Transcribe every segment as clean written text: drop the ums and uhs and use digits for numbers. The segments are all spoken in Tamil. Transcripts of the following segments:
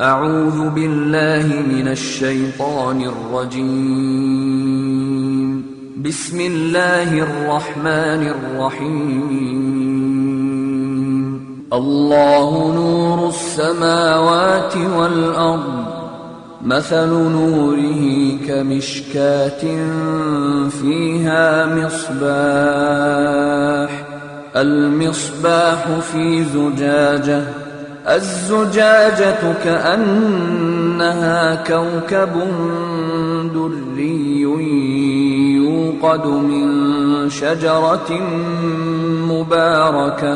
أعوذ بالله من الشيطان الرجيم بسم الله الرحمن الرحيم الله نور السماوات والأرض مثل نوره كمشكاة فيها مصباح المصباح في زجاجة الزجاجة كأنها كوكب دري يوقد من شجرة مباركة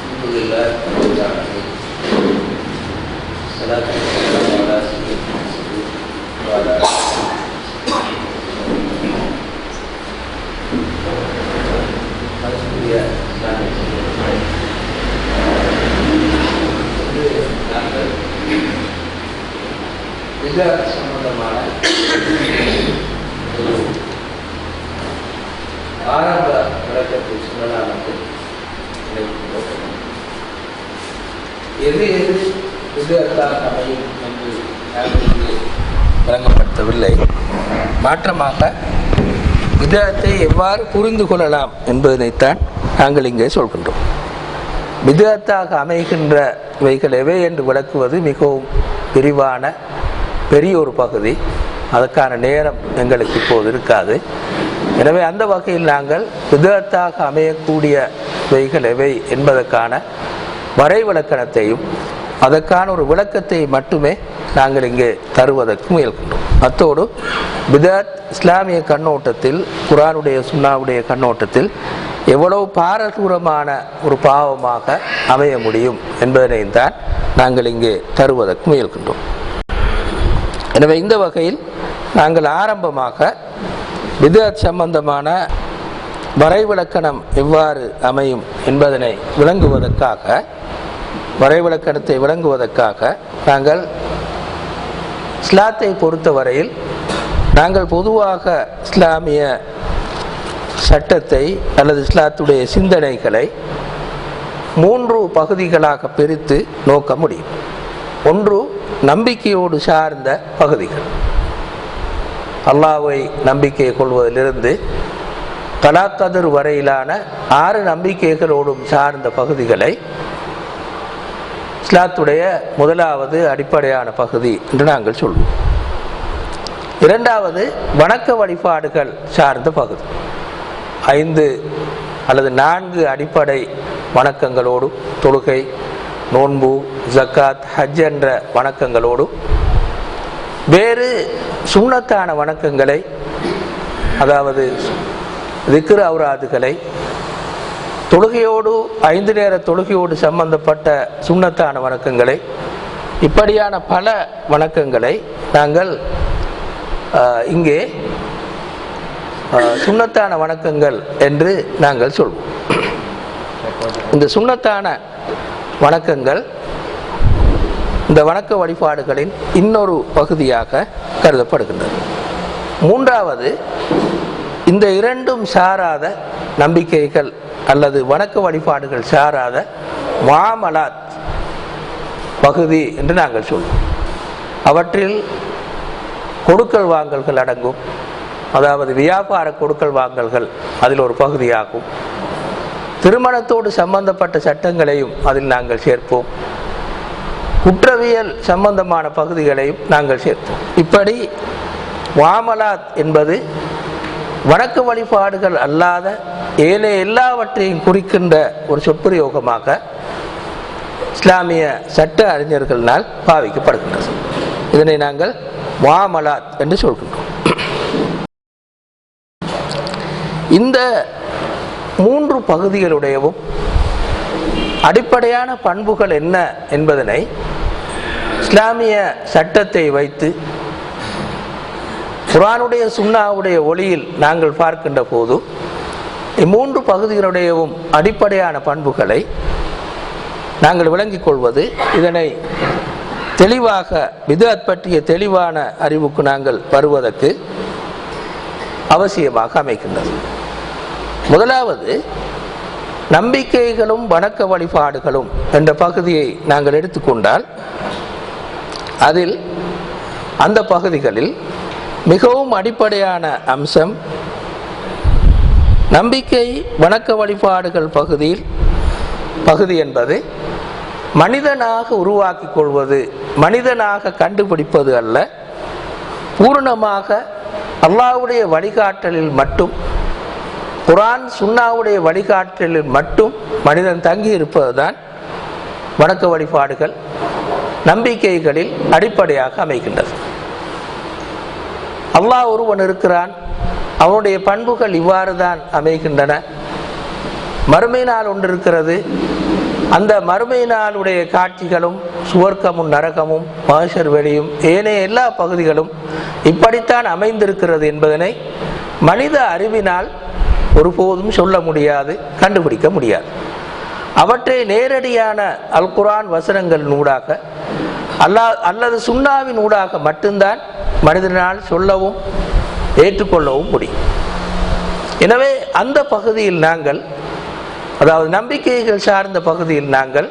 الحمد لله رب العالمين الصلاة والسلام على سيدنا محمد وعلى آله சம்பந்தமான ஆரம்ப விளக்கத்தை சொல்லலானது எது விதத்தாக அமையும் என்று வழங்கப்படுத்தவில்லை. மாற்றமாக விதத்தை எவ்வாறு புரிந்து கொள்ளலாம் என்பதனைத்தான் நாங்கள் இங்கே சொல்கின்றோம். விதத்தாக அமைகின்றவைகள் எவை என்று விளக்குவது மிகவும் விரிவான பெரிய ஒரு பகுதி. அதற்கான நேரம் எங்களுக்கு இப்போது இருக்காது. எனவே அந்த வகையில் நாங்கள் விதத்தாக அமையக்கூடியவைகள் எவை என்பதற்கான வரைவிலக்கணத்தையும் அதற்கான ஒரு விளக்கத்தை மட்டுமே நாங்கள் இங்கே தருவதற்கு முயல்கின்றோம். அத்தோடு பிதஅத் இஸ்லாமிய கண்ணோட்டத்தில், குர்ஆனுடைய சுன்னாவுடைய கண்ணோட்டத்தில் எவ்வளவு பாரதூரமான ஒரு பாவமாக அமைய முடியும் என்பதனையும் தான் நாங்கள் இங்கே தருவதற்கு முயல்கின்றோம். எனவே இந்த வகையில் நாங்கள் ஆரம்பமாக பிதஅத் சம்பந்தமான வரைவிலக்கணம் எவ்வாறு அமையும் என்பதனை வரைவிலக்கணத்தை விளங்குவதற்காக நாங்கள் இஸ்லாத்தை பொறுத்தவரையில் நாங்கள் பொதுவாக இஸ்லாமிய சட்டத்தை அல்லது இஸ்லாத்துடைய சிந்தனைகளை 3 பகுதிகளாக பிரித்து நோக்க முடியும். ஒன்று நம்பிக்கையோடு சார்ந்த பகுதிகள், அல்லாஹ்வை நம்பிக்கை கொள்வதிலிருந்து கலாக்கதிர் வரையிலான 6 நம்பிக்கைகளோடும் சார்ந்த பகுதிகளை இஸ்லாத்துடைய முதலாவது அடிப்படையான பகுதி என்று நாங்கள் சொல்வோம். இரண்டாவது வணக்க வழிபாடுகள் சார்ந்த பகுதி, 5 அல்லது 4 அடிப்படை வணக்கங்களோடும், தொழுகை, நோன்பு, ஜக்காத், ஹஜ் என்ற வணக்கங்களோடும் வேறு சுன்னத்தான வணக்கங்களை, அதாவது திக்ர் அவுராதுகளை, தொழுகையோடு 5 நேர தொழுகையோடு சம்பந்தப்பட்ட சுன்னத்தான வணக்கங்களை, இப்படியான பல வணக்கங்களை நாங்கள் இங்கே சுன்னத்தான வணக்கங்கள் என்று நாங்கள் சொல்வோம். இந்த சுன்னத்தான வணக்கங்கள் இந்த வணக்க வழிபாடுகளின் இன்னொரு பகுதியாக கருதப்படுகின்றது. மூன்றாவது, இந்த 2ம் சாராத நம்பிக்கைகள் அல்லது வணக்க வழிபாடுகள் சாராத முஆமலாத் பகுதி என்று நாங்கள் சொல்வோம். அவற்றில் கொடுக்கல் வாங்கல்கள் அடங்கும். அதாவது வியாபார கொடுக்கல் வாங்கல்கள் அதில் ஒரு பகுதியாகும். திருமணத்தோடு சம்பந்தப்பட்ட சட்டங்களையும் அதில் நாங்கள் சேர்ப்போம். குற்றவியல் சம்பந்தமான பகுதிகளையும் நாங்கள் சேர்ப்போம். இப்படி முஆமலாத் என்பது வணக்க வழிபாடுகள் அல்லாத ஏனைய எல்லாவற்றையும் குறிக்கின்ற ஒரு சொற்பிரயோகமாக இஸ்லாமிய சட்ட அறிஞர்களால் பாவிக்கப்படுகின்றது. இதனை நாங்கள் முஆமலாத் என்று சொல்கின்றோம். இந்த 3 பகுதிகளுடையவும் அடிப்படையான பண்புகள் என்ன என்பதனை இஸ்லாமிய சட்டத்தை வைத்து குர்ஆனுடைய சுன்னாவுடைய ஒளியில் நாங்கள் பார்க்கின்ற போது இம்மூன்று பகுதிகளுடையவும் அடிப்படையான பண்புகளை நாங்கள் விளங்கிக் கொள்வது, இதனை தெளிவாக பித்அத் பற்றிய தெளிவான அறிவுக்கு நாங்கள் வருவதற்கு அவசியமாக அமைக்கின்றது. முதலாவது, நம்பிக்கைகளும் வணக்க வழிபாடுகளும் என்ற பகுதியை நாங்கள் எடுத்துக்கொண்டால், அதில் அந்த பகுதிகளில் மிகவும் அடிப்படையான அம்சம் நம்பிக்கை வணக்க வழிபாடுகள் பகுதி என்பது மனிதனாக உருவாக்கி கொள்வது, மனிதனாக கண்டுபிடிப்பது அல்ல. பூரணமாக அல்லாஹ்வுடைய வழிகாட்டலில் மட்டும், குர்ஆன் சுன்னாவுடைய வழிகாட்டலில் மட்டும் மனிதன் தங்கி இருப்பதுதான் வணக்க வழிபாடுகள் நம்பிக்கைகளில் அடிப்படையாக அமைகின்றது. அல்லாஹ் ஒருவன் இருக்கிறான், அவனுடைய பண்புகள் இவ்வாறு தான் அமைகின்றன. மறுமை நாள் ஒன்று இருக்கிறது, அந்த மறுமை நாளுடைய காட்சிகளும் சுவர்க்கமும் நரகமும் மஹ்ஷர் வெளியும் ஏனைய எல்லா பகுதிகளும் இப்படித்தான் அமைந்திருக்கிறது என்பதனை மனித அறிவினால் ஒருபோதும் சொல்ல முடியாது, கண்டுபிடிக்க முடியாது. அவற்றை நேரடியான அல் குர்ஆன் வசனங்கள் ஊடாக அல்லது சுன்னாவின் ஊடாக மட்டும்தான் மனிதனால் சொல்லவும் ஏற்றுக்கொள்ளவும் முடியும். எனவே அந்த பகுதியில் நாங்கள், அதாவது நம்பிக்கைகள் சார்ந்த பகுதியில் நாங்கள்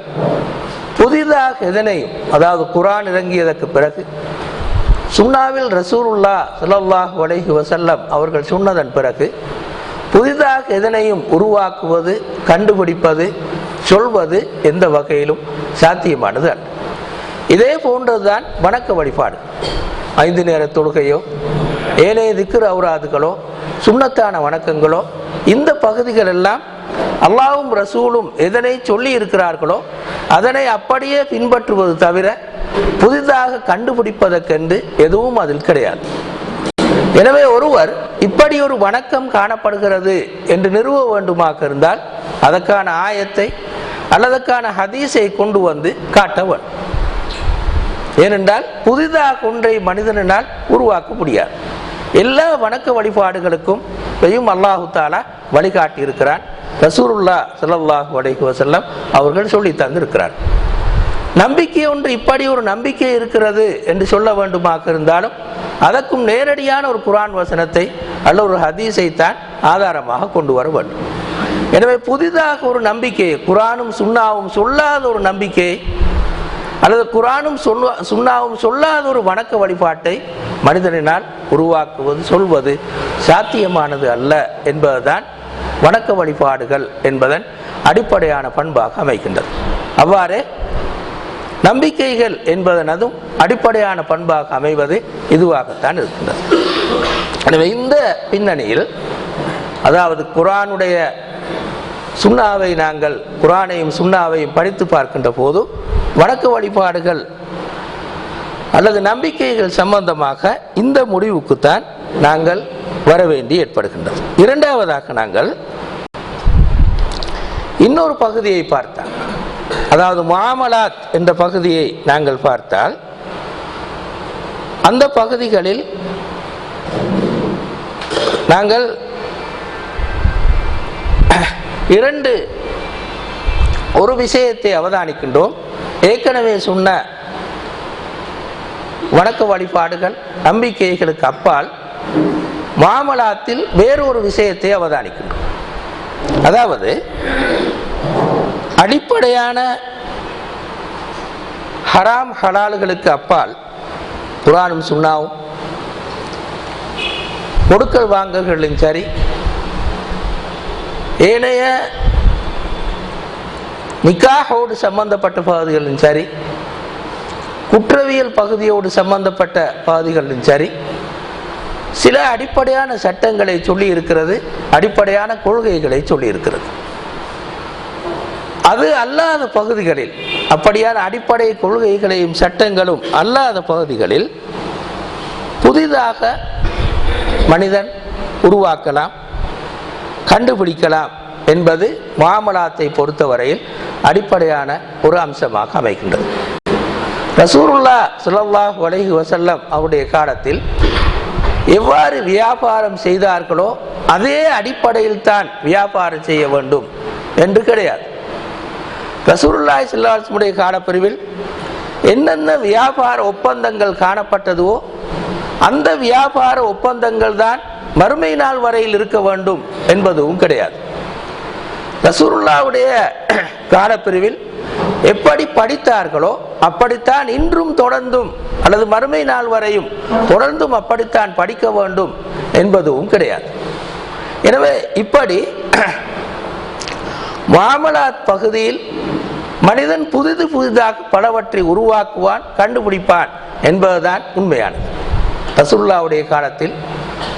புதிதாக எதனையும், அதாவது குர்ஆன் இறங்கியதற்கு பிறகு சுன்னாவில் ரசூலுல்லாஹ் ஸல்லல்லாஹு அலைஹி வஸல்லம் அவர்கள் சொன்னதன் பிறகு புதிதாக எதனையும் உருவாக்குவது, கண்டுபிடிப்பது, சொல்வது எந்த வகையிலும் சாத்தியமானது அல்ல. இதே போன்றதுதான் வணக்க வழிபாடு. 5 நேர தொழுகையோ ஏனைய திக்ர் அவுராதுகளோ சுன்னத்தான வணக்கங்களோ, இந்த பகுதிகள் எல்லாம் அல்லாஹ்வும் ரசூலும் எதனை சொல்லி இருக்கிறார்களோ அதனை அப்படியே பின்பற்றுவது தவிர புதிதாக கண்டுபிடிப்பதற்கென்று எதுவும் அதில் கிடையாது. எனவே ஒருவர் இப்படி ஒரு வணக்கம் காணப்படுகிறது என்று நிறுவ வேண்டுமாக இருந்தால் அதற்கான ஆயத்தை அல்லதற்கான ஹதீஸை கொண்டு வந்து காட்ட வேண்டும். ஏனென்றால் புதிதாக ஒன்றை மனிதனால் உருவாக்க முடியாது. எல்லா வணக்க வழிபாடுகளுக்கும் அல்லாஹு தஆலா வழிகாட்டி இருக்கிறான். ரசூலுல்லாஹ் ஸல்லல்லாஹு அலைஹி வஸல்லம் அவர்கள் சொல்லி தந்திருக்கிறார். நம்பிக்கை ஒன்று இப்படி ஒரு நம்பிக்கை இருக்கிறது என்று சொல்ல வேண்டுமாக இருந்தாலும் அதற்கும் நேரடியான ஒரு குர்ஆன் வசனத்தை அல்ல ஒரு ஹதீஸை தான் ஆதாரமாக கொண்டு வர வேண்டும். எனவே புதிதாக ஒரு நம்பிக்கையை, குர்ஆனும் சுன்னாவும் சொல்லாத ஒரு நம்பிக்கையை அல்லது குர்ஆனும் சுன்னாவும் சொல்லாத ஒரு வணக்க வழிபாட்டை மனிதனால் உருவாக்குவது, சொல்வது சாத்தியமானது அல்ல என்பதுதான் வணக்க வழிபாடுகள் என்பதன் அடிப்படையான பண்பாக அமைக்கின்றது. அவ்வாறே நம்பிக்கைகள் என்பதன் அதுவும் அடிப்படையான பண்பாக அமைவது இதுவாகத்தான் இருக்கின்றது. எனவே இந்த பின்னணியில், அதாவது குர்ஆனுடைய சுன்னாவை நாங்கள் குர்ஆனையும் சுன்னாவையும் படித்து பார்க்கின்ற போது வணக்க வழிபாடுகள் அல்லது நம்பிக்கைகள் சம்பந்தமாக இந்த முடிவுக்குத்தான் நாங்கள் வர வேண்டி ஏற்படுகின்றது. இரண்டாவதாக நாங்கள் இன்னொரு பகுதியை பார்த்தால், அதாவது முஆமலாத் என்ற பகுதியை நாங்கள் பார்த்தால், அந்த பகுதிகளில் நாங்கள் ஒரு விஷயத்தை அவதானிக்கின்றோம். ஏற்கனவே சொன்ன வணக்க வழிபாடுகள் நம்பிக்கைகளுக்கு அப்பால் முஆமலாத்தில் வேறொரு விஷயத்தை அவதானிக்கின்றோம். அதாவது அடிப்படையான ஹராம் ஹலால்களுக்கு அப்பால் குர்ஆனும் சுன்னாவும் கொடுக்கல் வாங்கல்களிலும் சரி, ஏனைய நிக்காஹோடு சம்பந்தப்பட்ட பகுதிகளிலும் சரி, குற்றவியல் பகுதியோடு சம்பந்தப்பட்ட பகுதிகளிலும் சரி, சில அடிப்படையான சட்டங்களை சொல்லி இருக்கிறது, அடிப்படையான கொள்கைகளை சொல்லி இருக்கிறது. அது அல்லாத பகுதிகளில், அப்படியான அடிப்படை கொள்கைகளையும் சட்டங்களும் அல்லாத பகுதிகளில் புதிதாக மனிதன் உருவாக்கலாம், கண்டுபிடிக்கலாம் என்பது முஆமலாத்தை பொறுத்தவரையில் அடிப்படையான ஒரு அம்சமாக அமைகின்றது. ரசூலுல்லாஹ் ஸல்லல்லாஹு அலைஹி வஸல்லம் அவருடைய காலத்தில் எவ்வாறு வியாபாரம் செய்தார்களோ அதே அடிப்படையில் தான் வியாபாரம் செய்ய வேண்டும் என்று கிடையாது. ரசூலுல்லாஹி ஸல்லல்லாஹு அலைஹி வஸல்லம் காலப்பிரிவில் என்னென்ன வியாபார ஒப்பந்தங்கள் காணப்பட்டதோ அந்த வியாபார ஒப்பந்தங்கள் தான் மறுமை நாள் வரையில் இருக்க வேண்டும் என்பதும் கிடையாது. ரசூலுல்லாஹ்வுடைய காலப்பிரிவில் எப்படி படித்தார்களோ அப்படித்தான் இன்றும் தொடர்ந்தும் அல்லது மறுமை நாள் வரையும் தொடர்ந்தும் அப்படித்தான் படிக்க வேண்டும் என்பதும் கிடையாது. எனவே இப்படி முஆமலாத் பகுதியில் மனிதன் புதிதாக பலவற்றை உருவாக்குவான், கண்டுபிடிப்பான் என்பதுதான் உண்மையானது. ரசூலுல்லாஹ்வுடைய காலத்தில்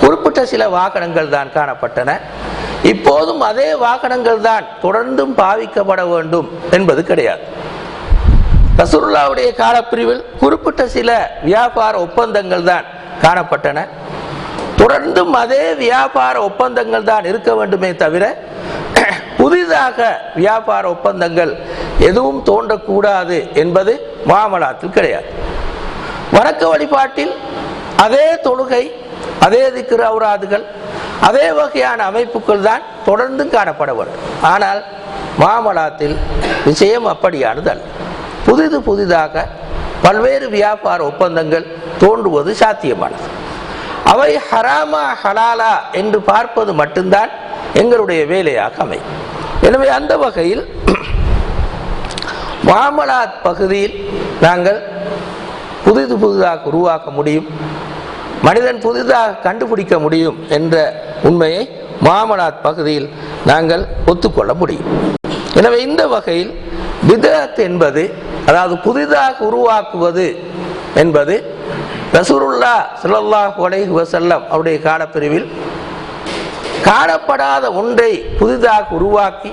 குறிப்பிட்ட சில வாகனங்கள் தான் காணப்பட்டன. இப்போதும் அதே வாகனங்கள் தான் தொடர்ந்தும் பாவிக்கப்பட வேண்டும் என்பது கிடையாது. ரசூலுல்லாஹ்வுடைய காலப்பிரிவில் குறிப்பிட்ட சில வியாபார ஒப்பந்தங்கள் தான் காணப்பட்டன. தொடர்ந்தும் அதே வியாபார ஒப்பந்தங்கள் தான் இருக்க வேண்டுமே தவிர புதிதாக வியாபார ஒப்பந்தங்கள் எதுவும் தோன்றக்கூடாது என்பது முஆமலாத்தில் கிடையாது. வணக்க வழிபாட்டில் அதே தொழுகை, அதே திக்ர் அவுராதுகள், அதே வகையான அமைப்புகள் தான் தொடர்ந்து காணப்பட வேண்டும். ஆனால் முஆமலாத்தில் விஷயம் அப்படியானது அல்ல. புதிதாக பல்வேறு வியாபார ஒப்பந்தங்கள் தோன்றுவது சாத்தியமானது. அவை ஹராமா ஹலாலா என்று பார்ப்பது மட்டும்தான் எங்களுடைய வேலையாக அமையும். எனவே அந்த வகையில் முஆமலாத் பகுதியில் நாங்கள் புதிதாக உருவாக்க முடியும், மனிதன் புதிதாக கண்டுபிடிக்க முடியும் என்ற உண்மையை முஆமலாத் பகுதியில் நாங்கள் ஒத்துக்கொள்ள முடியும். எனவே இந்த வகையில் பித்அத் என்பது, அதாவது புதிதாக உருவாக்குவது என்பது ரசூலுல்லாஹ் ஸல்லல்லாஹு அலைஹி வஸல்லம் அவருடைய காலப்பிரிவில் காணப்படாத ஒன்றை புதிதாக உருவாக்கி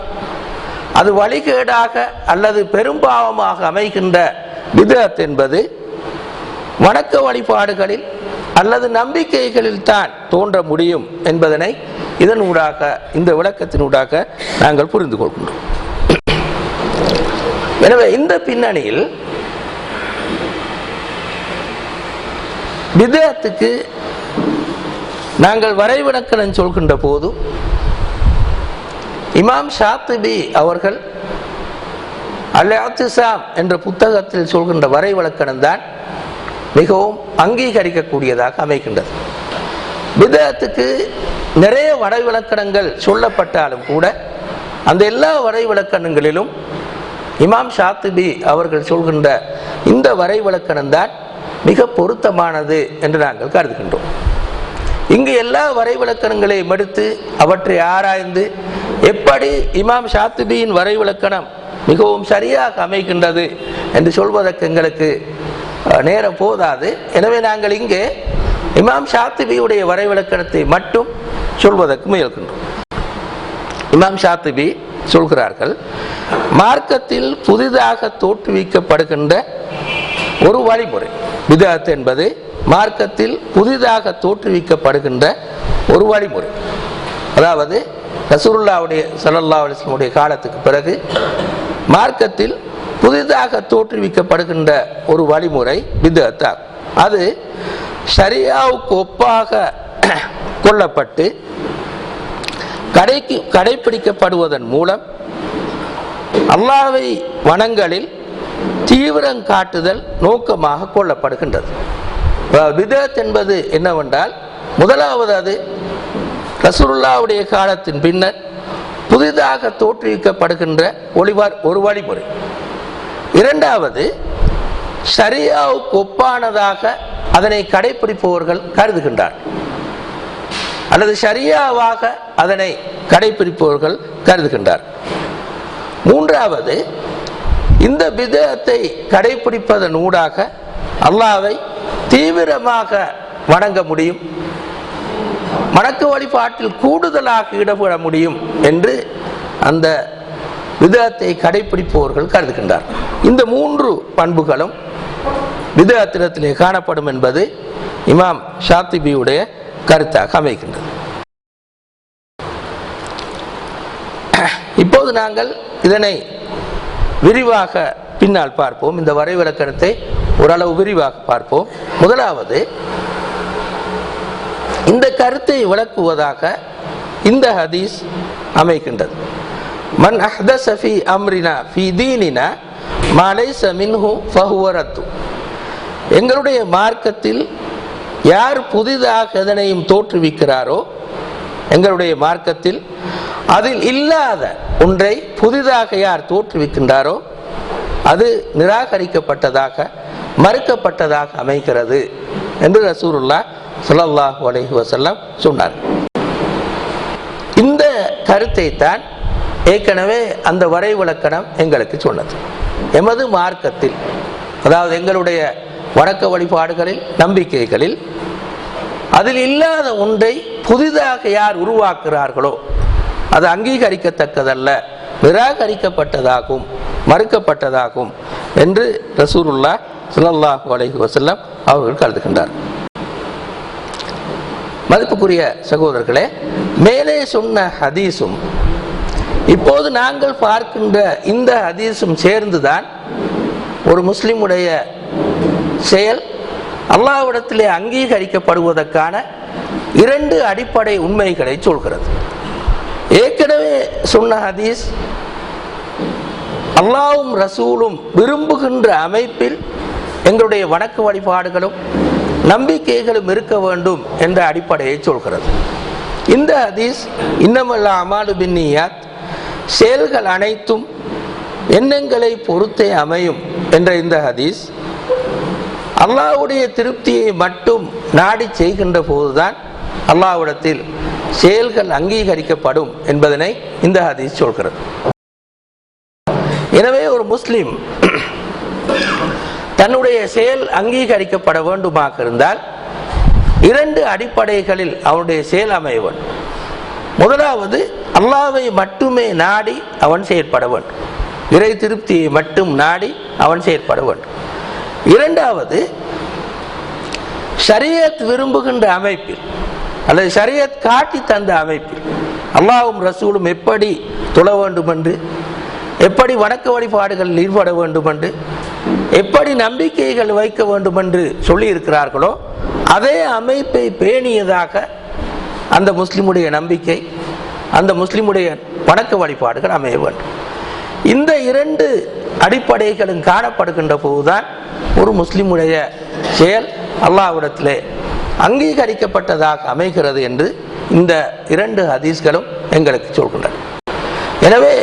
அது வழிகேடாக அல்லது பெரும்பாவமாக அமைகின்ற பித்அத் என்பது வணக்க வழிபாடுகளில் அல்லது நம்பிக்கைகளில் தான் தோன்ற முடியும் என்பதனை இதனூடாக, இந்த விளக்கத்தினூடாக நாங்கள் புரிந்து கொள்கின்றோம். எனவே இந்த பின்னணியில் பித்அத்துக்கு நாங்கள் வரைவிலக்கணம் சொல்கின்ற போது இமாம் ஷாத்திபி அவர்கள் அல்-இஅ்திஸாம் என்ற புத்தகத்தில் சொல்கின்ற வரைவிலக்கணம் தான் மிகவும் அங்கீகரிக்கக்கூடியதாக அமைகின்றது. பித்அத்துக்கு நிறைய வரைவிலக்கணங்கள் சொல்லப்பட்டாலும் கூட அந்த எல்லா வரைவிலக்கணங்களிலும் இமாம் ஷாத்திபி அவர்கள் சொல்கின்ற இந்த வரைவிலக்கணம் தான் மிக பொருத்தமானது என்று நாங்கள் கருதுகின்றோம். இங்கு எல்லா வரைவிலக்கணங்களையும் எடுத்து அவற்றை ஆராய்ந்து எப்படி இமாம் ஷாத்திபியின் வரைவிலக்கணம் மிகவும் சரியாக அமைகின்றது என்று சொல்வதற்கு எங்களுக்கு நேரம் போதாது. எனவே நாங்கள் இங்கே இமாம் ஷாத்திபியுடைய வரைவிலக்கணத்தை மட்டும் சொல்வதற்கு முயல்கின்றோம். இமாம் ஷாத்திபி சொல்கிறார்கள், மார்க்கத்தில் புதிதாக தோற்றுவிக்கப்படுகின்ற ஒரு வழிமுறை பித்அத் என்பது மார்க்கத்தில் புதிதாக தோற்றுவிக்கப்படுகின்ற ஒரு வழிமுறை. அதாவது ரசூலுல்லாஹி ஸல்லல்லாஹு அலைஹி வஸல்லம் காலத்துக்கு பிறகு மார்க்கத்தில் புதிதாக தோற்றுவிக்கப்படுகின்ற ஒரு வழிமுறை பித்அத். அது ஷரியாவுக்கு ஒப்பாக கொள்ளப்பட்டு கடைபிடிக்கப்படுவதன் மூலம் அல்லாஹ்வை வணங்கலில் தீவிரம் காட்டுதல் நோக்கமாக கொள்ளப்படுகின்றது. பித்அத் என்பது என்னவென்றால், முதலாவது அது ரசூலுல்லாஹ்வுடைய காலத்தின் பின்னர் புதிதாக தோற்றுவிக்கப்படுகின்ற ஒரு வழிமுறை. இரண்டாவது, ஷரியாவுக்கு ஒப்பானதாக அதனை கடைபிடிப்பவர்கள் கருதுகின்றார், அல்லது ஷரியாவாக அதனை கடைபிடிப்பவர்கள் கருதுகின்றார். மூன்றாவது, இந்த பித்அத்தை கடைபிடிப்பதன் ஊடாக அல்லாஹ்வை தீவிரமாக வணங்க முடியும், வணக்க வழிபாட்டில் கூடுதலாக ஈடுபட முடியும் என்று அந்த பித்அத்தை கடைபிடிப்பவர்கள் கருதுகின்றார். இந்த மூன்று பண்புகளும் பித்அத்திலே காணப்படும் என்பது இமாம் ஷாத்திபியுடைய கருத்தாக அமைகின்றது. இப்போது நாங்கள் இதனை விரிவாக பின்னால் பார்ப்போம். இந்த வரைவிலக்கணத்தை ஓரளவு விரிவாக பார்ப்போம். முதலாவது, இந்த கருத்தை விளக்குவதாக இந்த ஹதீஸ் அமைக்கின்றது. மன் அஹ்தஸ ஃபீ அம்ரினா ஃபீ தீனினா மா லைஸ மின்ஹு ஃபஹுவ ரத்து. எங்களுடைய மார்க்கத்தில் யார் புதிதாக எதனையும் தோற்றுவிக்கிறாரோ, எங்களுடைய மார்க்கத்தில் அதில் இல்லாத ஒன்றை புதிதாக யார் தோற்றுவிக்கின்றாரோ அது நிராகரிக்கப்பட்டதாக, மறுக்கப்பட்டதாக அமைகிறது என்று ரசூலுல்லாஹ் ஸல்லல்லாஹு அலைஹி வஸல்லம் சொன்னார். இந்த கருத்தை தான் ஏற்கனவே அந்த வரைவிலக்கணம் எங்களுக்கு சொன்னது. எமது மார்க்கத்தில், அதாவது எங்களுடைய வணக்க வழிபாடுகளில், நம்பிக்கைகளில் அதில் இல்லாத ஒன்றை புதிதாக யார் உருவாக்குகிறார்களோ அது அங்கீகரிக்கத்தக்கதல்ல, நிராகரிக்கப்பட்டதாகும், மறுக்கப்பட்டதாகும் என்று ரசூலுல்லாஹ் ஸல்லல்லாஹு அலைஹி வஸல்லம் அவர்கள் கருதுகின்றார். மதிப்புக்குரிய சகோதரர்களே, மேலே சொன்ன ஹதீஸும் இப்போது நாங்கள் பார்க்கின்ற இந்த ஹதீஸும் சேர்ந்துதான் ஒரு முஸ்லிமுடைய செயல் அல்லாஹ்விடத்திலே அங்கீகரிக்கப்படுவதற்கான இரண்டு அடிப்படை உண்மைகளை சொல்கிறது. ஏற்கனவே சொன்ன ஹதீஸ் அல்லாஹ்வும் ரசூலும் விரும்புகின்ற அமைப்பில் எங்களுடைய வணக்க வழிபாடுகளும் நம்பிக்கைகளும் இருக்க வேண்டும் என்ற அடிப்படையை சொல்கிறது. இந்த ஹதீஸ் இன்னமல் அமாலு பின்னியாத், செயல்கள் அனைத்தும் எண்ணங்களை பொறுத்தே அமையும் என்ற இந்த ஹதீஸ் அல்லாஹ்வுடைய திருப்தியை மட்டும் நாடி செய்கின்ற போதுதான் அல்லாஹ்விடத்தில் செயல்கள் அங்கீகரிக்கப்படும் என்பதனை இந்த ஹதீஸ் சொல்கிறது. எனவே ஒரு முஸ்லிம் தன்னுடைய செயல் அங்கீகரிக்கப்பட வேண்டுமாக இருந்தால் இரண்டு அடிப்படைகளில் அவனுடைய செயல் அமைய வேண்டும். முதலாவது, அல்லாஹ்வை மட்டுமே நாடி அவன் செயற்பட வேண்டும், இறை திருப்தியை மட்டும் நாடி அவன் செயற்பட வேண்டும். இரண்டாவது, ஷரியத் விரும்புகின்ற அமைப்பில் அல்லது ஷரியத் காட்டி தந்த அமைப்பில் அல்லாஹ்வும் ரசூலும் எப்படி தொழ வேண்டும் என்று, எப்படி வணக்க வழிபாடுகளில் ஈடுபட வேண்டும் என்று, எப்படி நம்பிக்கைகள் வைக்க வேண்டும் என்று சொல்லி இருக்கிறார்களோ அதே அமைப்பை பேணியதாக அந்த முஸ்லிமுடைய நம்பிக்கை, அந்த முஸ்லிமுடைய வணக்க வழிபாடுகள் அமைய வேண்டும். இந்த இரண்டு அடிப்படைகளும் காணப்படுகின்ற போதுதான் ஒரு முஸ்லிமுடைய செயல் அல்லாஹ்விடத்திலே அங்கீகரிக்கப்பட்டதாக அமைகிறது என்று இந்த இரண்டு ஹதீஸ்களும் எங்களுக்கு சொல்கின்றன. எனவே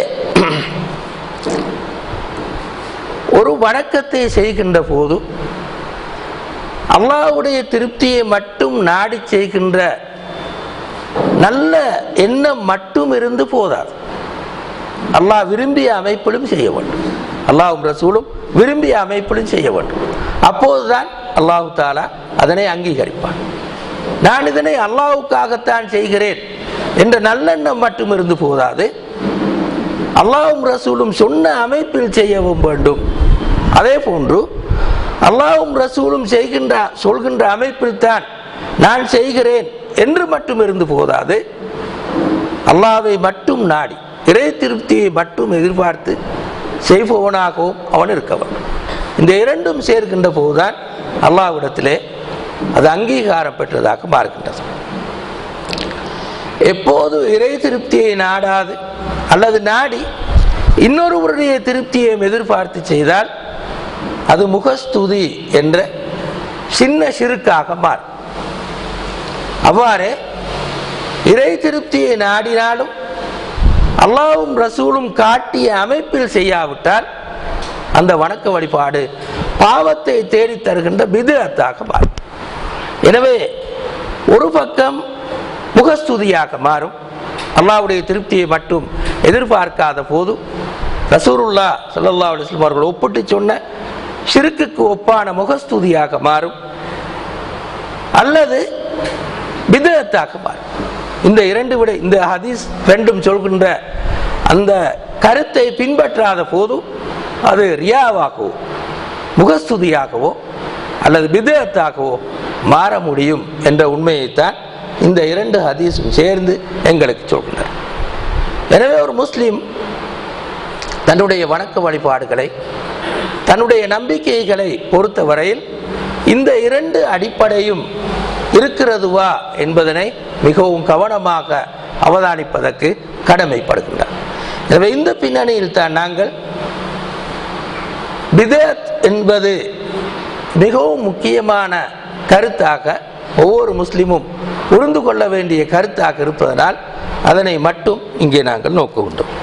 ஒரு வணக்கத்தை செய்கின்ற போது அல்லாஹ்வுடைய திருப்தியை மட்டும் நாடி செய்கின்ற நல்ல எண்ணம் மட்டும் இருந்து போதாது. அல்லாஹ் விரும்பிய அமைப்பிலும் செய்ய வேண்டும், அல்லாஹ்வும் ரசூலும் விரும்பிய அமைப்பிலும் செய்ய வேண்டும். அப்போதுதான் அல்லாஹ் தஆலா அதனை அங்கீகரிப்பான். நான் இதனை அல்லாஹ்வுக்காகத்தான் செய்கிறேன் என்ற நல்லெண்ணம் மட்டும் இருந்து போதாது, அல்லாஹ்வும் ரசூலும் சொன்ன அமைப்பில் செய்யவும் வேண்டும். அதே போன்று அல்லாஹ்வும் ரசூலும் சொல்கின்ற அமைப்பில் தான் நான் செய்கிறேன் என்று மட்டும் இருந்து போதாது, அல்லாஹ்வை மட்டும் நாடி இறை திருப்தியை மட்டும் எதிர்பார்த்து செய்பவனாகவும் அவன் இருக்க வேண்டும். இந்த இரண்டும் சேர்க்கின்ற போதுதான் அல்லாஹ்விடத்திலே அது அங்கீகாரம் பெற்றதாக மாறுகின்றது. எப்போது இறை திருப்தியை நாடாது அல்லது நாடி இன்னொருவருடைய திருப்தியை எதிர்பார்த்து செய்தால் அது முகஸ்துதி என்ற சின்ன ஷிர்காக மாறும். அவ்வாறே இறை திருப்தியை நாடினாலும் அல்லாஹ்வும் ரசூலும் காட்டிய அமைப்பில் செய்யாவிட்டால் அந்த வணக்க வழிபாடு பாவத்தை தேடி தருகின்ற பித்அத்தாக மாறும். எனவே ஒரு பக்கம் முகஸ்துதியாக மாறும், அல்லாஹ்வுடைய திருப்தியை மட்டும் எதிர்பார்க்காத போது ரசூலுல்லாஹ் ஸல்லல்லாஹு அலைஹி வஸல்லம் அவர்கள் ஒப்பிட்டு சொன்ன ஷிர்க்குக்கு ஒப்பான முகஸ்துதியாக மாறும், அல்லது பித்அத்தாக மாறும். இந்த இரண்டு விட இந்த ஹதீஸ் ரெண்டும் சொல்கின்ற அந்த கருத்தை பின்பற்றாத போது அது ரியாவாகவோ முகஸ்துதியாகவோ அல்லது பித்அத்தாகவோ மாற முடியும் என்ற உண்மையைத்தான் இந்த இரண்டு ஹதீஸும் சேர்ந்து எங்களுக்கு சொல்கின்றன. எனவே ஒரு முஸ்லிம் தன்னுடைய வணக்க வழிபாடுகளை, தன்னுடைய நம்பிக்கைகளை பொறுத்தவரையில் இந்த இரண்டு அடிப்படையும் இருக்கிறதுவா என்பதனை மிகவும் கவனமாக அவதானிப்பதற்கு கடமைப்படுகின்றார். எனவே இந்த பின்னணியில் தான் நாங்கள் பிதஅத் என்பது மிகவும் முக்கியமான கருத்தாக ஒவ்வொரு முஸ்லிமும் புரிந்து கொள்ள வேண்டிய கருத்தாக இருப்பதனால் அதனை மட்டும் இங்கே நாங்கள் நோக்குகின்றோம்.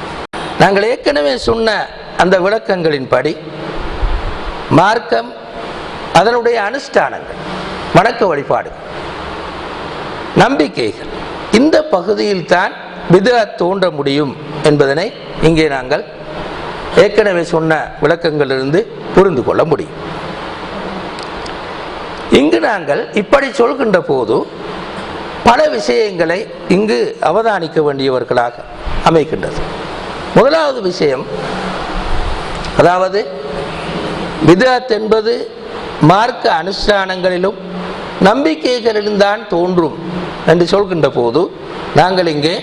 நாங்கள் ஏற்கனவே சொன்ன அந்த விளக்கங்களின்படி மார்க்கம், அதனுடைய அனுஷ்டானங்கள், வணக்க வழிபாடுகள், நம்பிக்கைகள், இந்த பகுதியில் தான் பிதஅத் தோன்ற முடியும் என்பதனை இங்கே நாங்கள் ஏற்கனவே சொன்ன விளக்கங்களிலிருந்து புரிந்து கொள்ள முடியும். இங்கு நாங்கள் இப்படி சொல்கின்ற போது பல விஷயங்களை இங்கு அவதானிக்க வேண்டியவர்களாக அமைக்கின்றது. முதலாவது விஷயம், அதாவது பிதஅத் என்பது மார்க்க அனுஷ்டானங்களிலும் நம்பிக்கைகளிலும் தான் தோன்றும் என்று சொல்கின்ற போது நாங்கள் இங்கே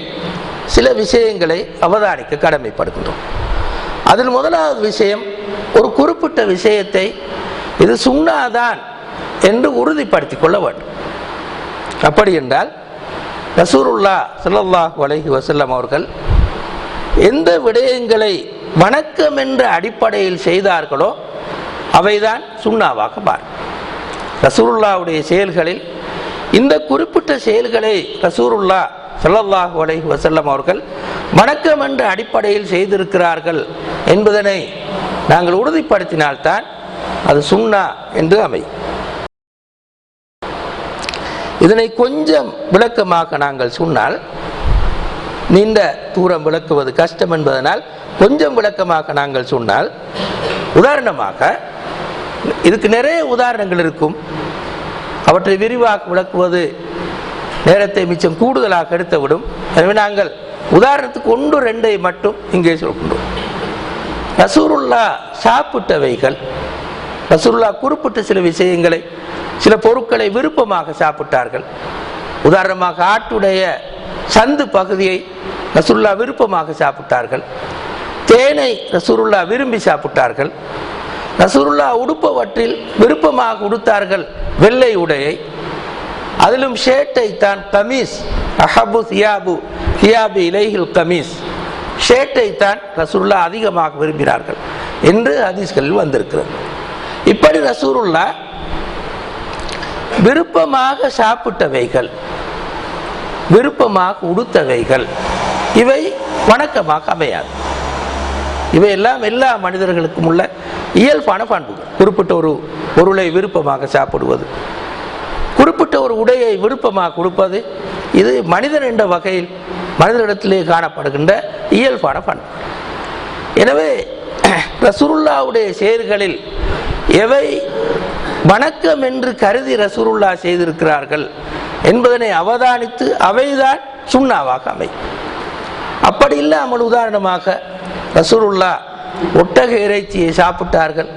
சில விஷயங்களை அவதானிக்க கடமைப்படுகின்றோம். அதில் முதலாவது விஷயம், ஒரு குறிப்பிட்ட விஷயத்தை இது சுன்னாதான் என்று உறுதிப்படுத்திக் கொள்ள வேண்டும். அப்படி என்றால் ரசூலுல்லாஹ் ஸல்லல்லாஹு அலைஹி வஸல்லம் அவர்கள் எந்த விடயங்களை வணக்கம் என்ற அடிப்படையில் செய்தார்களோ அவைதான் சுன்னாவாக மாறும். ரசூலுல்லாஹ்வுடைய செயல்களில் இந்த குறிப்பிட்ட செயல்களை ரசூலுல்லாஹ் ஸல்லல்லாஹு அலைஹி வஸல்லம் அவர்கள் வணக்கம் என்ற அடிப்படையில் செய்திருக்கிறார்கள் என்பதனை நாங்கள் உறுதிப்படுத்தினால்தான் அது சுன்னா என்று அமையும். இதனை கொஞ்சம் விளக்கமாக நாங்கள் சொன்னால், நீண்ட தூரம் விளக்குவது கஷ்டம் என்பதனால் கொஞ்சம் விளக்கமாக நாங்கள் சொன்னால், உதாரணமாக இதுக்கு நிறைய உதாரணங்கள் இருக்கும். அவற்றை விரிவாக விளக்குவது நேரத்தை மிச்சம் கூடுதலாக எடுத்துவிடும். எனவே நாங்கள் உதாரணத்துக்கு 1-2 மட்டும் இங்கே சொல்கின்றோம். ரசூலுல்லாஹ் சாப்பிட்டவைகள், ரசூலுல்லாஹ் குறிப்பிட்ட சில விஷயங்களை, சில பொருட்களை விருப்பமாக சாப்பிட்டார்கள். உதாரணமாக ஆட்டுடைய சந்து பகுதியை ரசூலுல்லாஹ் விருப்பமாக சாப்பிட்டார்கள். தேனை ரசூலுல்லாஹ் விரும்பி சாப்பிட்டார்கள். ரசூலுல்லாஹ் உடுப்பவற்றில் விருப்பமாக உடுத்தார்கள் வெள்ளை உடையை. அதிலும் ஷேட்டை தான், கமீஸ், அஹபு தியாபி இலைஹில் கமீஸ், ஷேட்டை தான் ரசூலுல்லாஹ் அதிகமாக விரும்பினார்கள் என்று ஹதீஸ்களில் வந்திருக்கிறது. இப்படி ரசூலுல்லாஹ் விருப்பமாக சாப்பிட்டவைகள், விருப்பமாக உடுத்தவைகள், இவை வணக்கமாக அமையாது. இவையெல்லாம் எல்லா மனிதர்களுக்கும் உள்ள இயல்பான பண்புகள். குறிப்பிட்ட ஒரு பொருளை விருப்பமாக சாப்பிடுவது, குறிப்பிட்ட ஒரு உடையை விருப்பமாக கொடுப்பது, இது மனிதன் என்ற வகையில் மனிதனிடத்திலே காணப்படுகின்ற இயல்பான பண்பு. எனவே ரசூலுல்லாஹ்வுடைய செயல்களில் எவை வணக்கம் என்று கருதி ரசூலுல்லாஹ் செய்திருக்கிறார்கள் என்பதனை அவதானித்து அவைதான் சுன்னாவாக அமையும். அப்படி இல்லாமல் உதாரணமாக ரசூலுல்லாஹ் ஒட்டக இறைச்சியை சாப்பிட்டார்கள்,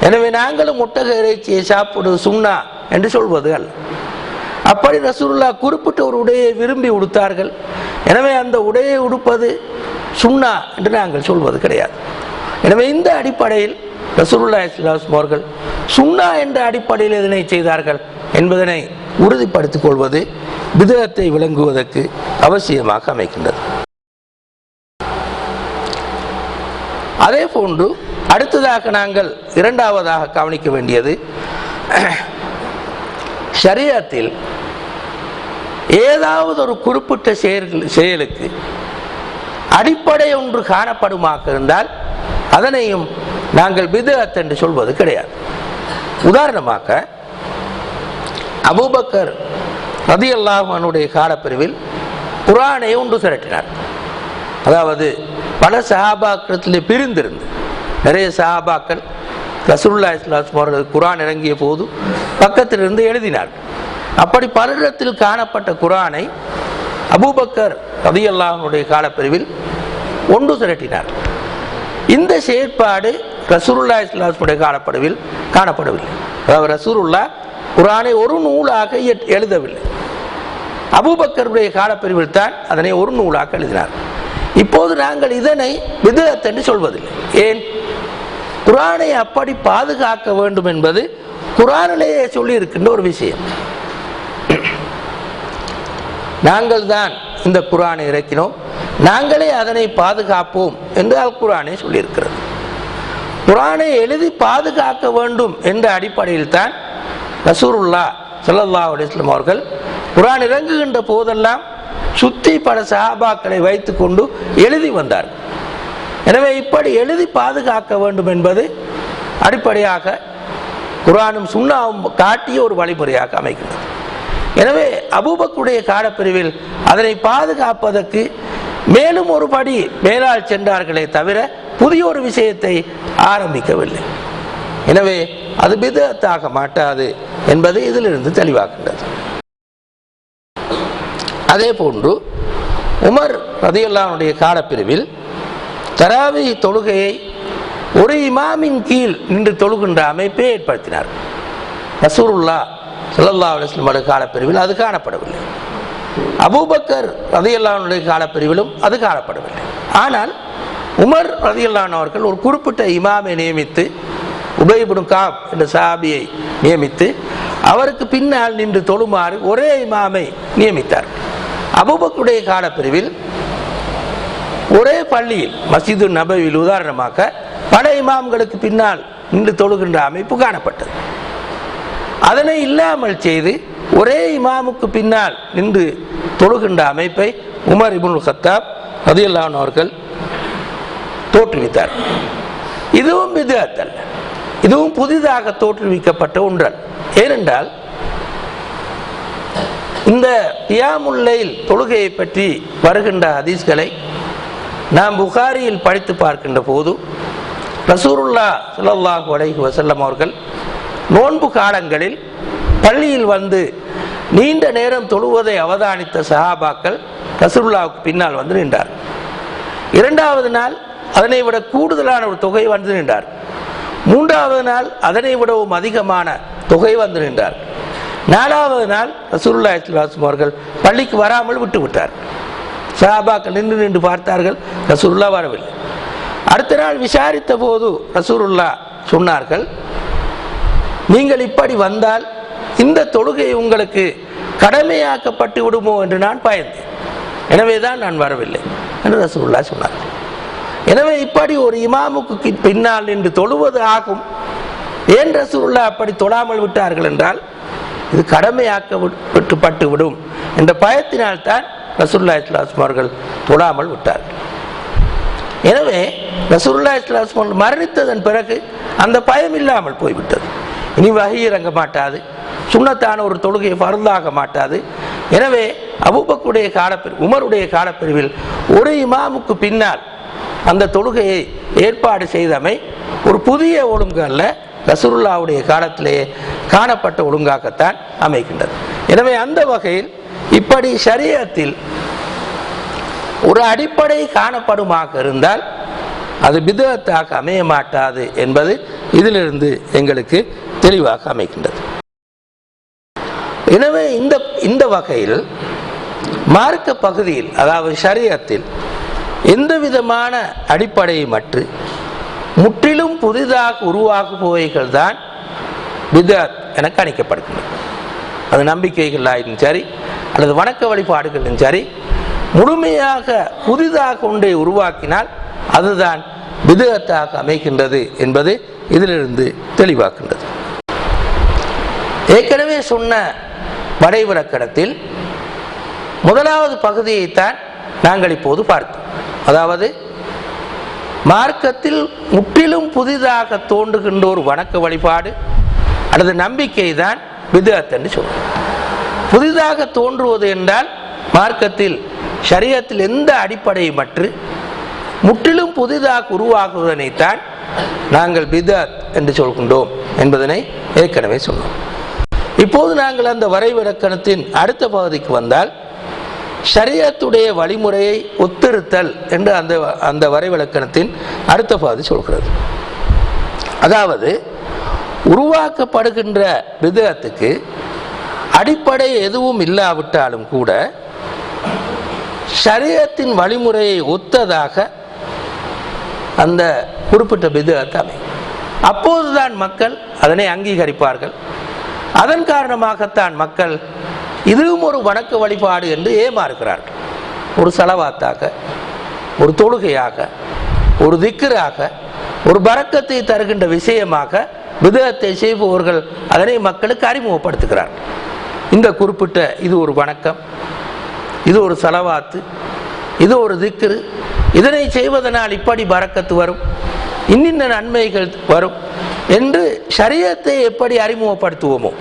எனவே நாங்களும் ஒட்டக இறைச்சியை சாப்பிடுவது சுன்னா என்று சொல்வது அல்ல. அப்படி ரசூலுல்லாஹ் குறிப்பிட்ட ஒரு உடையை விரும்பி உடுத்தார்கள், எனவே அந்த உடையை உடுப்பது சுன்னா என்று நாங்கள் சொல்வது கிடையாது. எனவே இந்த அடிப்படையில் ரசூலுல்லாஹி ஸல்லல்லாஹு அலைஹி வஸல்லம் அவர்கள் சுன்னா என்ற அடிப்படையில் இதனை செய்தார்கள் என்பதனை உறுதிப்படுத்திக் கொள்வது பிதஅத்தை விளங்குவதற்கு அவசியமாக அமைக்கின்றது. அதே போன்று அடுத்ததாக நாங்கள் இரண்டாவதாக கவனிக்க வேண்டியது, ஷரியத்தில் ஏதாவது ஒரு குறிப்பிட்ட செயலுக்கு அடிப்படை ஒன்று காணப்படுமாக இருந்தால் அதனையும் நாங்கள் பிதஅத் என்று சொல்வது கிடையாது. உதாரணமாக அபூபக்கர் ரலியல்லாஹு அன்ஹுடைய காலப்பிரிவில் குர்ஆனை ஒன்று திரட்டினார். அதாவது பல சஹாபாக்களிலே பிரிந்திருந்து நிறைய சஹாபாக்கள் ரசூலுல்லாஹி ஸல்லல்லாஹு அலைஹி வஸல்லம் அவர்கள் குர்ஆன் இறங்கிய போது பக்கத்திலிருந்து எழுதினார். அப்படி பலரிடத்தில் காணப்பட்ட குர்ஆனை அபூபக்கர் ரலியல்லாஹு அன்ஹுடைய காலப்பிரிவில் ஒன்று திரட்டினார். இந்த செயற்பாடு ரசூலுல்லாஹி ஸல்லல்லாஹு அலைஹி வஸல்லம் காலப்படவில் காணப்படவில்லை. அதாவது ரசூலுல்லாஹ் குர்ஆனை ஒரு நூலாக எழுதவில்லை. அபூபக்கருடைய காலப்பிரிவில் தான் அதனை ஒரு நூலாக எழுதினார். இப்போது நாங்கள் இதனை பிதஅத் என்று சொல்வதில்லை. ஏன்? குர்ஆனை அப்படி பாதுகாக்க வேண்டும் என்பது குர்ஆனிலேயே சொல்லி இருக்கின்ற ஒரு விஷயம். நாங்கள் தான் இந்த குர்ஆனை இறக்கினோம், நாங்களே அதனை பாதுகாப்போம் என்று அல் குர்ஆனை சொல்லியிருக்கிறது. குர்ஆனை எழுதி பாதுகாக்க வேண்டும் என்ற அடிப்படையில் தான் ரசூலுல்லாஹ் ஸல்லல்லாஹு அலைஹி வஸல்லம் அவர்கள் குர்ஆன் இறங்குகின்ற போதெல்லாம் சுத்தி பல சஹாபாக்களை வைத்துக் கொண்டு எழுதி வந்தார்கள். எனவே இப்படி எழுதி பாதுகாக்க வேண்டும் என்பது அடிப்படையாக குர்ஆனும் சுன்னாவும் காட்டிய ஒரு வழிமுறையாக அமைகிறது. எனவே அபூபக்கருடைய காலப்பிரிவில் அதனை பாதுகாப்பதற்கு மேலும் ஒரு படி மேலால் சென்றார்களே தவிர புதிய ஒரு விஷயத்தை ஆரம்பிக்கவில்லை. எனவே அது பிதஅத்தாக மாட்டாது என்பது இதிலிருந்து தெளிவாகின்றது. அதே போன்று உமர் ரலியல்லாஹு அன்ஹுடைய காலப்பிரிவில் தராவி தொழுகையை ஒரு இமாமின் கீழ் நின்று தொழுகின்ற அமைப்பை ஏற்படுத்தினார். ரசூலுல்லாஹ் ஸல்லல்லாஹு அலைஹி வஸல்லம் காலப்பிரிவில் அது காணப்படவில்லை. அபூபக்கர் ரலியல்லாஹு அன்ஹுடைய காலப்பிரிவிலும் அது காணப்படவில்லை. ஆனால் உமர் ரலியல்லாஹு அன்ஹு அவர்கள் ஒரு குறிப்பிட்ட இமாமை நியமித்து, உபய் இப்னு கஅப் என்ற சஹாபியை நியமித்து அவருக்கு பின்னால் நின்று தொழுமாறு ஒரே இமாமை நியமித்தார். அபூபக்கருடைய காலப்பிரிவில் ஒரே பள்ளியில் மஸ்ஜிது நபவியில் உதாரணமாக பல இமாம்களுக்கு பின்னால் நின்று தொழுகின்ற அமைப்பு காணப்பட்டது. அதனை இல்லாமல் செய்து ஒரே இமாமுக்கு பின்னால் நின்று தொழுகின்ற அமைப்பை உமர் இப்னுல் கத்தாப் ரலியல்லாஹு அன்ஹு அவர்கள் தோற்றுவித்தார். இதுவும் பித்அத் அல்ல, இதுவும் புதிதாக தோற்றுவிக்கப்பட்ட ஒன்றல். ஏனென்றால் இந்த கியாமுல் லைல் தொழுகையை பற்றி வருகின்ற ஹதீஸ்களை நாம் புகாரியில் படித்து பார்க்கின்ற போது ரசூலுல்லாஹ் ஸல்லல்லாஹு அலைஹி வஸல்லம் அவர்கள் நோன்பு காலங்களில் பள்ளியில் வந்து நீண்ட நேரம் தொழுவதை அவதானித்த சஹாபாக்கள் ரசூலுல்லாஹ்வுக்கு பின்னால் வந்து நின்றார். இரண்டாவது நாள் அதனை விட கூடுதலான ஒரு தொகை வந்து நின்றார். மூன்றாவது நாள் அதனை விடவும் அதிகமான தொகை வந்து நின்றார். நாலாவது நாள் ரசூலுல்லாஹி ஸல்லல்லாஹு அலைஹி வஸல்லம் அவர்கள் பள்ளிக்கு வராமல் விட்டு விட்டார். சஹாபாக்கள் நின்று நின்று பார்த்தார்கள், ரசூலுல்லாஹ் வரவில்லை. அடுத்த நாள் விசாரித்த போது ரசூலுல்லாஹ் சொன்னார்கள், நீங்கள் இப்படி வந்தால் இந்த தொழுகை உங்களுக்கு கடமையாக்கப்பட்டு விடுமோ என்று நான் பயந்தேன், எனவேதான் நான் வரவில்லை என்று ரசூலுல்லாஹ் சொன்னார்கள். எனவே இப்படி ஒரு இமாமுக்கு பின்னால் நின்று தொழுவது ஆகும். ஏன் ரசூலுல்லாஹ் அப்படி தொழாமல் விட்டார்கள் என்றால் இது கடமையாக்கப்பட்டு விடும் என்ற பயத்தினால் தான் ரசூலுல்லாஹி ஸல்லல்லாஹு அலைஹி வஸல்லம் அவர்கள் தொழாமல் விட்டார்கள். எனவே ரசூலுல்லாஹி ஸல்லல்லாஹு அலைஹி வஸல்லம் மரணித்ததன் பிறகு அந்த பயம் இல்லாமல் போய்விட்டது. இனி வஹி இறங்க மாட்டாது, சுன்னத்தான ஒரு தொழுகை ஃபர்தாக மாட்டாது. எனவே அபூபக்கருடைய காலப்பிரிவில், உமருடைய காலப்பிரிவில் ஒரு இமாமுக்கு பின்னால் அந்த தொழுகையை ஏற்பாடு செய்தமை ஒரு புதிய ஒழுங்கு அல்ல, ரசூலுல்லாஹ்வுடைய காலத்திலேயே காணப்பட்ட ஒழுங்காகத்தான் அமைகின்றது. எனவே அந்த வகையில் இப்படி ஷரியத்தில் ஒரு அடிப்படை காணப்படுமாக இருந்தால் அது பித்அத்தாக அமைய மாட்டாது என்பது இதிலிருந்து எங்களுக்கு தெளிவாக அமைகின்றது. எனவே இந்த வகையில் மார்க்க பகுதியில், அதாவது ஷரியத்தில் எந்த விதமான அடிப்படையை மற்று முற்றிலும் புதிதாக உருவாகுபவைகள் தான் பித்அத் என கணிக்கப்படுகின்றன. அது நம்பிக்கைகளாயும் சரி அல்லது வணக்க வழிபாடுகளும் சரி, முழுமையாக புதிதாக ஒன்றை உருவாக்கினால் அதுதான் பித்அத்தாக அமைகின்றது என்பது இதிலிருந்து தெளிவாக்கின்றது. ஏற்கனவே சொன்ன வரைவிலக்கணத்தில் முதலாவது பகுதியைத்தான் நாங்கள் இப்போது பார்த்தோம். அதாவது மார்க்கத்தில் முற்றிலும் புதிதாக தோன்றுகின்ற ஒரு வணக்க வழிபாடு அல்லது நம்பிக்கை தான் பித்அத் என்று சொல்றோம். புதிதாக தோன்றுவது என்றால் மார்க்கத்தில் ஷரியத்தில் எந்த அடிப்படையை மற்று முற்றிலும் புதிதாக உருவாக்குவதனைத்தான் நாங்கள் பித்அத் என்று சொல்கின்றோம் என்பதனை ஏற்கனவே சொன்னோம். இப்போது நாங்கள் அந்த வரைவிலக்கணத்தின் அடுத்த பகுதிக்கு வந்தால் ஷரியத்துடைய வழிமுறையை ஒத்திருத்தல் என்று அந்த வரைவிலக்கணத்தின் அடுத்த பகுதி சொல்கிறது. அதாவது உருவாக்கப்படுகின்ற பித்அத்துக்கு அடிப்படை எதுவும் இல்லாவிட்டாலும் கூட ஷரியத்தின் வழிமுறையை ஒத்ததாக அந்த குறிப்பிட்ட பித்அத் அமையும். அப்போதுதான் மக்கள் அதனை அங்கீகரிப்பார்கள். அதன் காரணமாகத்தான் மக்கள் இதுவும் ஒரு வணக்க வழிபாடு என்று ஏமாறுகிறார்கள். ஒரு சலவாத்தாக, ஒரு தொழுகையாக, ஒரு திக்ராக, ஒரு பரக்கத்தை தருகின்ற விஷயமாக விதத்தை செய்பவர்கள் அதனை மக்களுக்கு அறிமுகப்படுத்துகிறார். இந்த குறிப்பிட்ட இது ஒரு வணக்கம், இது ஒரு சலவாத்து, இது ஒரு திக்ரு, இதனை செய்வதனால் இப்படி பரக்கத்து வரும், இன்னின்ன நன்மைகள் வரும் என்று ஷரியத்தை எப்படி அறிமுகப்படுத்துவோமோ